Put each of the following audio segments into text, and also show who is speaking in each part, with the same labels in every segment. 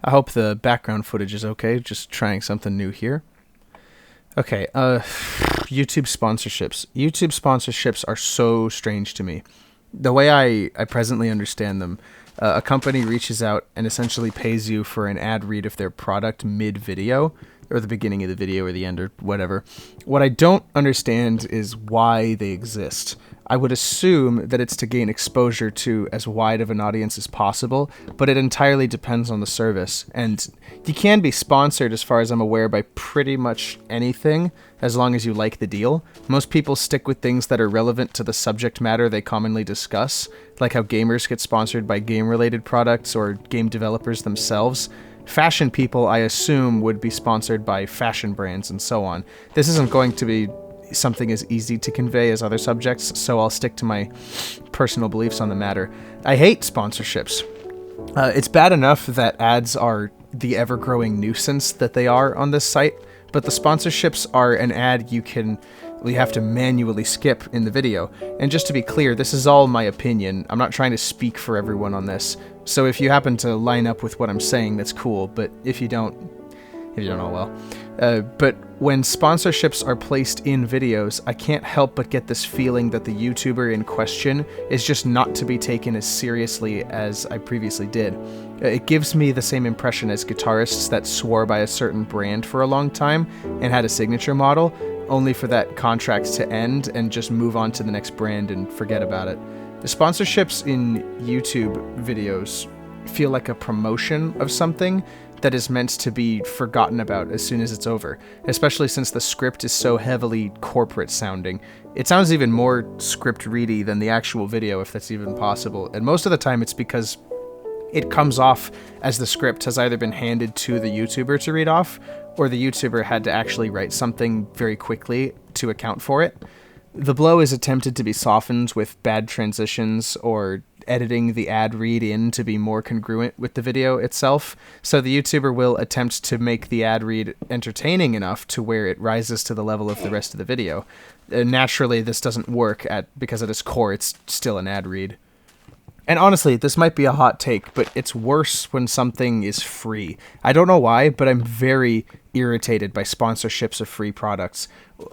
Speaker 1: I hope the background footage is okay, just trying something new here. Okay, YouTube sponsorships. YouTube sponsorships are so strange to me. The way I presently understand them, a company reaches out and essentially pays you for an ad read of their product mid-video, or the beginning of the video or the end or whatever. What I don't understand is why they exist. I would assume that it's to gain exposure to as wide of an audience as possible, but it entirely depends on the service. And you can be sponsored, as far as I'm aware, by pretty much anything, as long as you like the deal. Most people stick with things that are relevant to the subject matter they commonly discuss, like how gamers get sponsored by game-related products or game developers themselves. Fashion people, I assume, would be sponsored by fashion brands and so on. This isn't going to be something as easy to convey as other subjects, so I'll stick to my personal beliefs on the matter. I hate sponsorships. It's bad enough that ads are the ever-growing nuisance that they are on this site, but the sponsorships are an ad you have to manually skip in the video. And just to be clear, this is all my opinion. I'm not trying to speak for everyone on this. So if you happen to line up with what I'm saying, that's cool, but if you don't, oh well. But when sponsorships are placed in videos, I can't help but get this feeling that the YouTuber in question is just not to be taken as seriously as I previously did. It gives me the same impression as guitarists that swore by a certain brand for a long time and had a signature model, only for that contract to end and just move on to the next brand and forget about it. The sponsorships in YouTube videos feel like a promotion of something that is meant to be forgotten about as soon as it's over, especially since the script is so heavily corporate sounding. It sounds even more script ready than the actual video, if that's even possible, and most of the time it's because it comes off as the script has either been handed to the YouTuber to read off, or the YouTuber had to actually write something very quickly to account for it. The blow is attempted to be softened with bad transitions or editing the ad read in to be more congruent with the video itself, so the YouTuber will attempt to make the ad read entertaining enough to where it rises to the level of the rest of the video. Naturally, this doesn't work because at its core it's still an ad read. And honestly, this might be a hot take, but it's worse when something is free. I don't know why, but I'm very irritated by sponsorships of free products.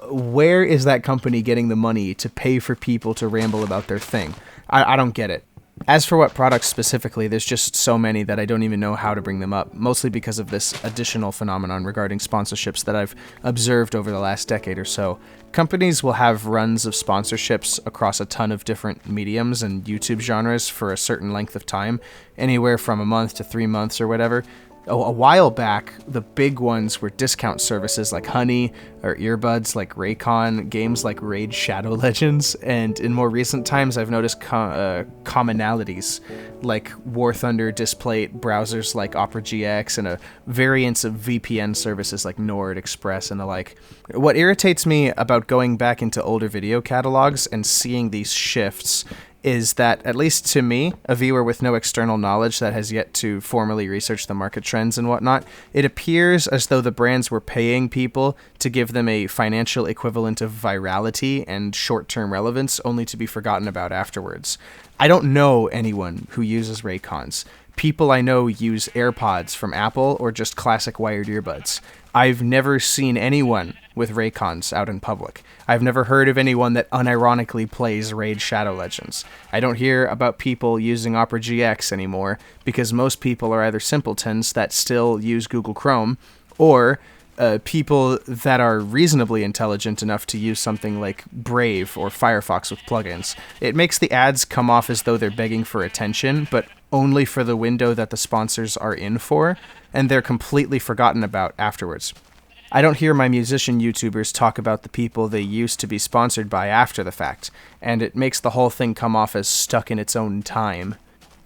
Speaker 1: Where is that company getting the money to pay for people to ramble about their thing? I don't get it. As for what products specifically, there's just so many that I don't even know how to bring them up, mostly because of this additional phenomenon regarding sponsorships that I've observed over the last decade or so. Companies will have runs of sponsorships across a ton of different mediums and YouTube genres for a certain length of time, anywhere from a month to 3 months or whatever. A while back, the big ones were discount services like Honey, or earbuds like Raycon, games like Raid Shadow Legends, and in more recent times I've noticed commonalities like War Thunder Displate, browsers like Opera GX, and a variants of VPN services like Nord, Express, and the like. What irritates me about going back into older video catalogs and seeing these shifts is that, at least to me, a viewer with no external knowledge that has yet to formally research the market trends and whatnot, it appears as though the brands were paying people to give them a financial equivalent of virality and short-term relevance, only to be forgotten about afterwards. I don't know anyone who uses Raycons. People I know use AirPods from Apple or just classic wired earbuds. I've never seen anyone with Raycons out in public. I've never heard of anyone that unironically plays Raid Shadow Legends. I don't hear about people using Opera GX anymore because most people are either simpletons that still use Google Chrome or people that are reasonably intelligent enough to use something like Brave or Firefox with plugins. It makes the ads come off as though they're begging for attention, but only for the window that the sponsors are in for, and they're completely forgotten about afterwards. I don't hear my musician YouTubers talk about the people they used to be sponsored by after the fact, and it makes the whole thing come off as stuck in its own time.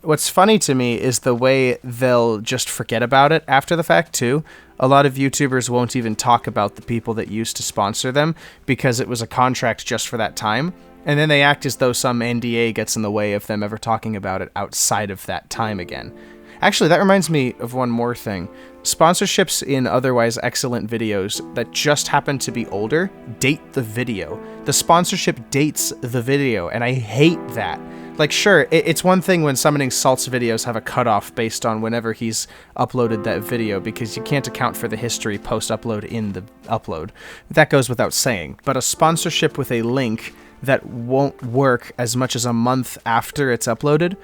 Speaker 1: What's funny to me is the way they'll just forget about it after the fact, too. A lot of YouTubers won't even talk about the people that used to sponsor them because it was a contract just for that time, and then they act as though some NDA gets in the way of them ever talking about it outside of that time again. Actually, that reminds me of one more thing. Sponsorships in otherwise excellent videos that just happen to be older date the video. The sponsorship dates the video, and I hate that. Like, sure, it's one thing when Summoning Salt's videos have a cutoff based on whenever he's uploaded that video, because you can't account for the history post-upload in the upload. That goes without saying. But a sponsorship with a link that won't work as much as a month after it's uploaded,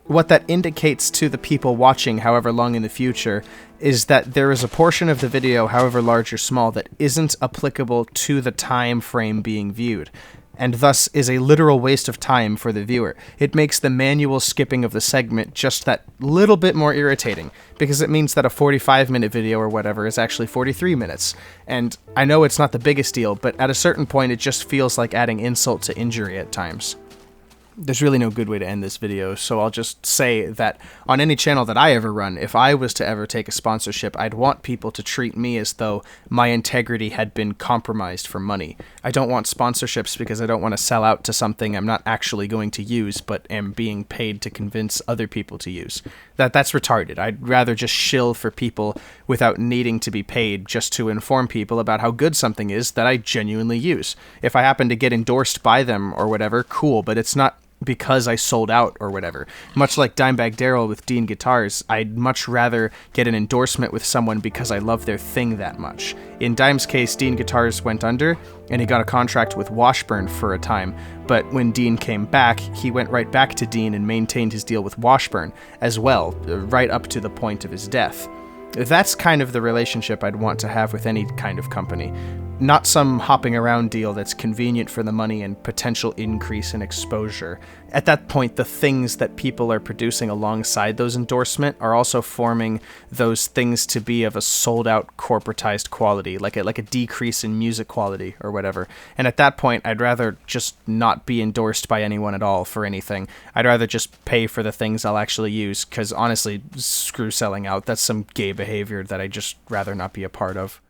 Speaker 1: what that indicates to the people watching however long in the future is that there is a portion of the video, however large or small, that isn't applicable to the time frame being viewed, and thus is a literal waste of time for the viewer. It makes the manual skipping of the segment just that little bit more irritating, because it means that a 45-minute video or whatever is actually 43 minutes. And I know it's not the biggest deal, but at a certain point it just feels like adding insult to injury at times. There's really no good way to end this video, so I'll just say that on any channel that I ever run, if I was to ever take a sponsorship, I'd want people to treat me as though my integrity had been compromised for money. I don't want sponsorships because I don't want to sell out to something I'm not actually going to use, but am being paid to convince other people to use. That's retarded. I'd rather just shill for people without needing to be paid just to inform people about how good something is that I genuinely use. If I happen to get endorsed by them or whatever, cool, but it's not because I sold out or whatever. Much like Dimebag Daryl with Dean Guitars, I'd much rather get an endorsement with someone because I love their thing that much. In Dime's case, Dean Guitars went under, and he got a contract with Washburn for a time, but when Dean came back, he went right back to Dean and maintained his deal with Washburn as well, right up to the point of his death. That's kind of the relationship I'd want to have with any kind of company. Not some hopping around deal that's convenient for the money and potential increase in exposure. At that point, the things that people are producing alongside those endorsements are also forming those things to be of a sold-out corporatized quality, like a decrease in music quality or whatever. And at that point, I'd rather just not be endorsed by anyone at all for anything. I'd rather just pay for the things I'll actually use, because honestly, screw selling out. That's some gay behavior that I'd just rather not be a part of.